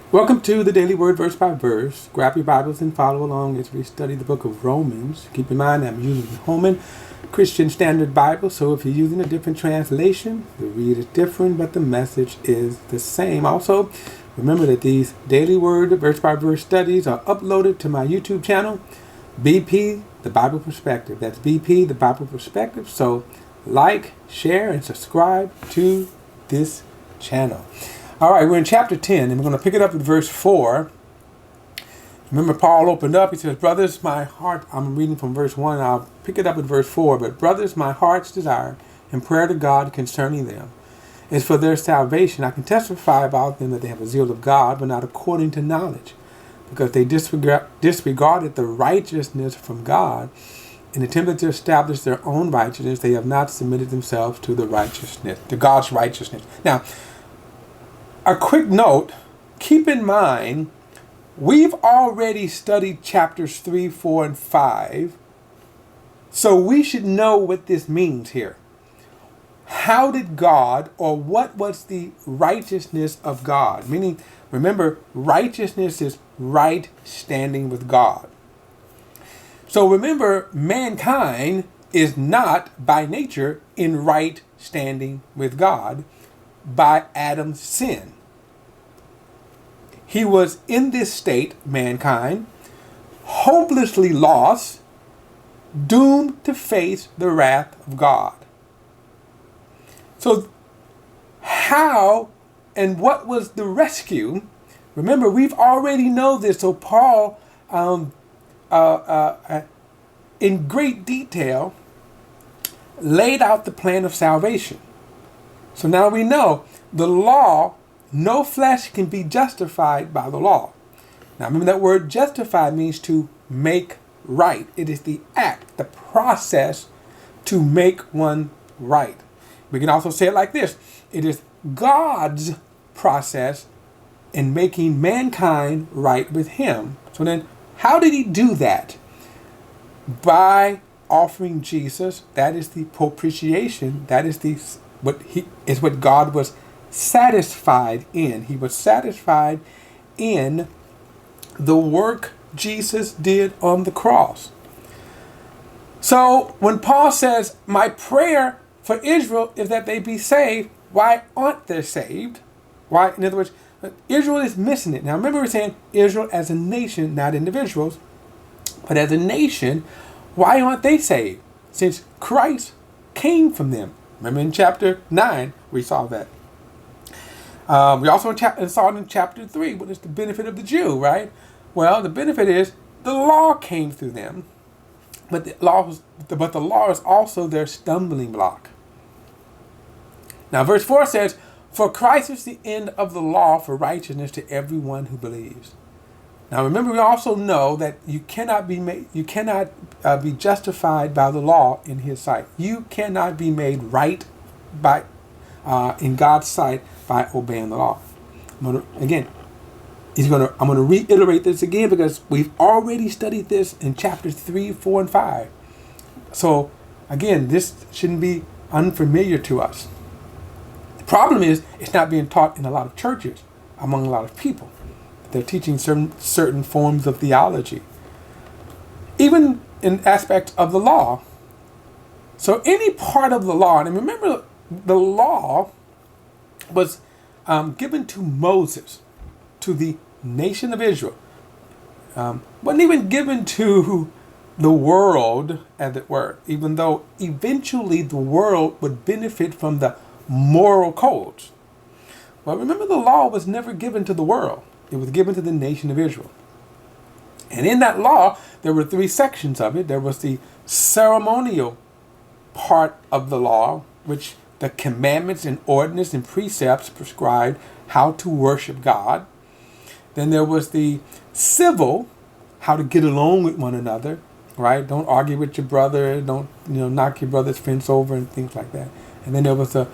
Welcome to the Daily Word Verse by Verse. Grab your Bibles and follow along as we study the book of Romans. Keep in mind I'm using the Holman Christian Standard Bible, so if you're using a different translation, the read is different, but the message is the same. Also, remember that these Daily Word Verse by Verse studies are uploaded to my YouTube channel, BP, The Bible Perspective. That's BP, The Bible Perspective. So like, share, and subscribe to this channel. All right, we're in chapter 10, and we're going to pick it up at verse 4. Remember, Paul opened up. He says, brothers, my heart, I'm reading from verse 1. I'll pick it up at verse 4. But brothers, my heart's desire and prayer to God concerning them is for their salvation. I can testify about them that they have a zeal of God, but not according to knowledge, because they disregarded the righteousness from God. In attempting to establish their own righteousness, they have not submitted themselves to the righteousness, to God's righteousness. Now, a quick note, keep in mind, we've already studied chapters 3, 4, and 5, so we should know what this means here. How did God, or what was the righteousness of God? Meaning, remember, righteousness is right standing with God. So remember, mankind is not by nature in right standing with God by Adam's sin. He was in this state, mankind, hopelessly lost, doomed to face the wrath of God. So how and what was the rescue? Remember, we've already know this. So Paul, in great detail, laid out the plan of salvation. So now we know the law, no flesh can be justified by the law. Now remember, that word justify means to make right. It is the act, the process to make one right. We can also say it like this. It is God's process in making mankind right with him. So then, how did he do that? By offering Jesus. That is the propitiation. That is what God was satisfied in. He was satisfied in the work Jesus did on the cross. So when Paul says, my prayer for Israel is that they be saved, why aren't they saved? Why, in other words, Israel is missing it. Now remember, we're saying Israel as a nation, not individuals, but as a nation. Why aren't they saved? Since Christ came from them. Remember in chapter 9, we saw that. We also saw it in chapter 3. What is the benefit of the Jew, right? Well, the benefit is the law came through them, but the law is also their stumbling block. Now, verse 4 says, "For Christ is the end of the law for righteousness to everyone who believes." Now, remember, we also know that you cannot be justified by the law in His sight. You cannot be made right by in God's sight by obeying the law. I'm going to reiterate this again because we've already studied this in chapters 3, 4, and 5. So again, this shouldn't be unfamiliar to us. The problem is it's not being taught in a lot of churches among a lot of people. They're teaching certain forms of theology, even in aspects of the law. So any part of the law, and remember, the law was given to Moses, to the nation of Israel. Wasn't even given to the world, as it were, even though eventually the world would benefit from the moral codes. Well, remember, the law was never given to the world. It was given to the nation of Israel. And in that law, there were 3 sections of it. There was the ceremonial part of the law, which the commandments and ordinances and precepts prescribed how to worship God. Then there was the civil, how to get along with one another, right? Don't argue with your brother. Don't knock your brother's fence over and things like that. And then there was the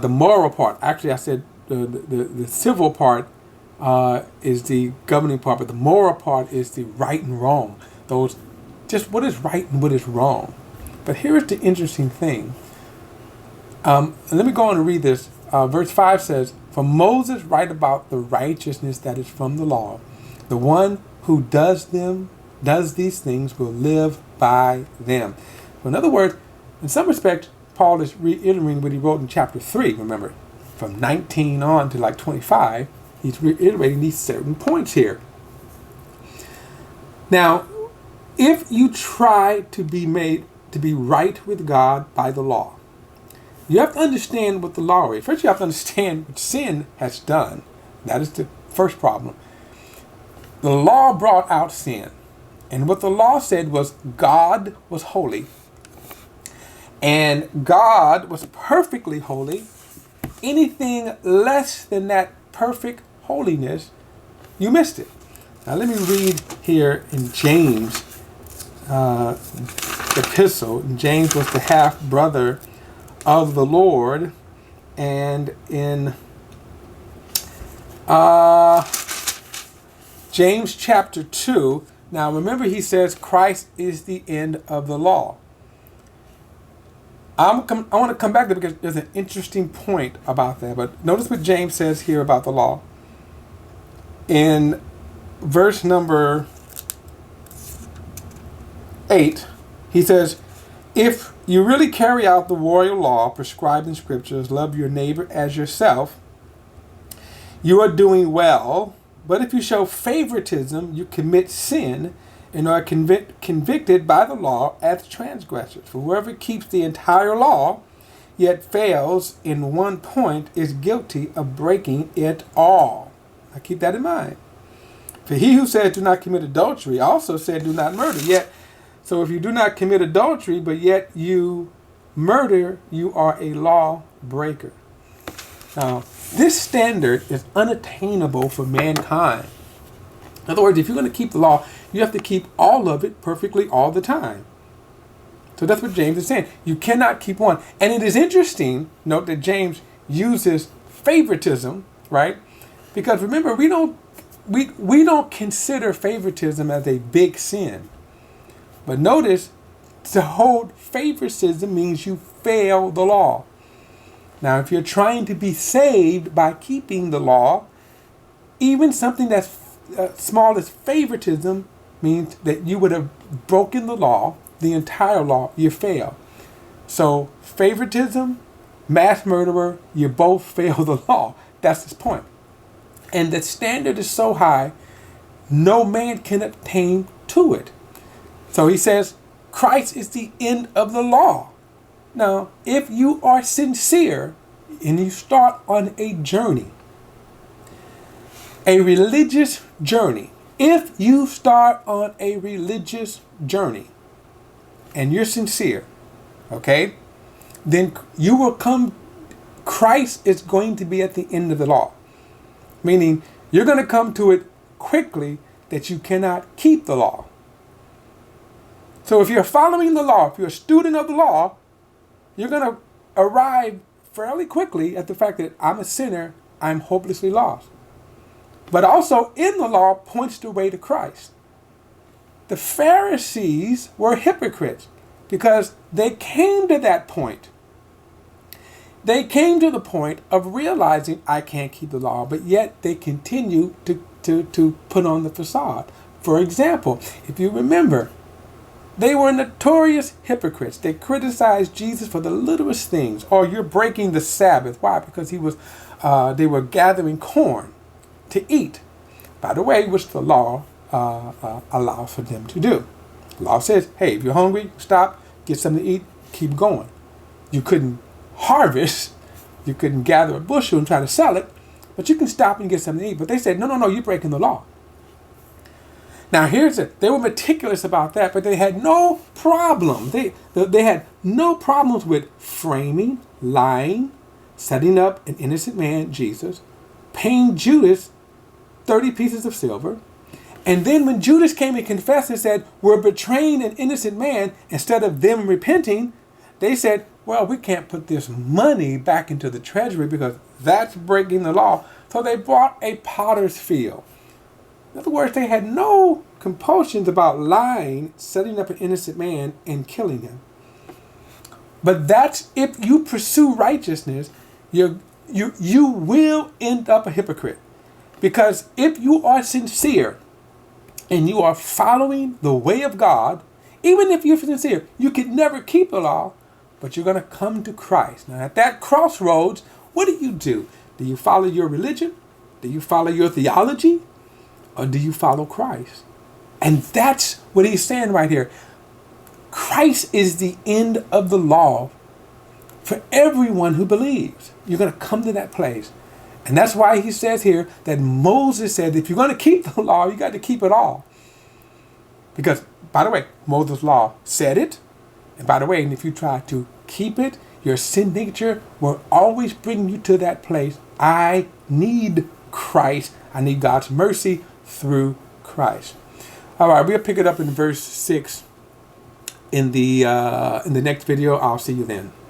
moral part. Actually, I said the civil part is the governing part, but the moral part is the right and wrong. Those, just what is right and what is wrong. But here's the interesting thing. And let me go on and read this. Verse 5 says, For Moses write about the righteousness that is from the law. The one who does these things will live by them. So in other words, in some respects, Paul is reiterating what he wrote in chapter 3, remember, from 19 on to like 25, he's reiterating these certain points here. Now, if you try to be made to be right with God by the law, you have to understand what the law is. First, you have to understand what sin has done. That is the first problem. The law brought out sin. And what the law said was God was holy. And God was perfectly holy. Anything less than that perfect holiness, you missed it. Now let me read here in James' epistle. James was the half brother of the Lord, and in James chapter 2, now remember he says Christ is the end of the law. I want to come back to it because there's an interesting point about that, but notice what James says here about the law. In verse number 8, he says, if you really carry out the royal law prescribed in scriptures, love your neighbor as yourself, you are doing well. But if you show favoritism, you commit sin and are convicted by the law as transgressors. For whoever keeps the entire law, yet fails in one point, is guilty of breaking it all. Now keep that in mind. For he who said do not commit adultery also said do not murder. Yet, so if you do not commit adultery, but yet you murder, you are a law breaker. Now, this standard is unattainable for mankind. In other words, if you're going to keep the law, you have to keep all of it perfectly all the time. So that's what James is saying. You cannot keep one. And it is interesting, note that James uses favoritism, right? Because remember, we don't consider favoritism as a big sin. But notice, to hold favoritism means you fail the law. Now, if you're trying to be saved by keeping the law, even something that's small as favoritism means that you would have broken the law, the entire law, you fail. So favoritism, mass murderer, you both fail the law. That's his point. And the standard is so high, no man can attain to it. So he says, Christ is the end of the law. Now, if you are sincere and you start on a journey, a religious journey, if you start on a religious journey and you're sincere, okay, then you will come, Christ is going to be at the end of the law. Meaning you're going to come to it quickly that you cannot keep the law. So if you're following the law, if you're a student of the law, you're going to arrive fairly quickly at the fact that I'm a sinner, I'm hopelessly lost. But also in the law points the way to Christ. The Pharisees were hypocrites because they came to that point. They came to the point of realizing I can't keep the law, but yet they continue to put on the facade. For example, if you remember, they were notorious hypocrites. They criticized Jesus for the littlest things. Or you're breaking the Sabbath. Why? Because they were gathering corn to eat. By the way, which the law allows for them to do. The law says, hey, if you're hungry, stop, get something to eat, keep going. You couldn't harvest, you couldn't gather a bushel and try to sell it, but you can stop and get something to eat. But they said, no, you're breaking the law. Now here's it. They were meticulous about that, but they had no problem. They had no problems with framing, lying, setting up an innocent man, Jesus, paying Judas 30 pieces of silver. And then when Judas came and confessed and said, we're betraying an innocent man, instead of them repenting, they said, well, we can't put this money back into the treasury because that's breaking the law. So they bought a potter's field. In other words, they had no compulsions about lying, setting up an innocent man, and killing him. But that's if you pursue righteousness, you're you will end up a hypocrite. Because if you are sincere and you are following the way of God, even if you're sincere, you can never keep the law, but you're going to come to Christ. Now, at that crossroads, what do? Do you follow your religion? Do you follow your theology? Or do you follow Christ? And that's what he's saying right here. Christ is the end of the law for everyone who believes. You're going to come to that place. And that's why he says here that Moses said, if you're going to keep the law, you got to keep it all. Because, by the way, Moses' law said it. And by the way, if you try to keep it, your sin nature will always bring you to that place. I need Christ. I need God's mercy through Christ. All right, we'll pick it up in verse 6 in the next video. I'll see you then.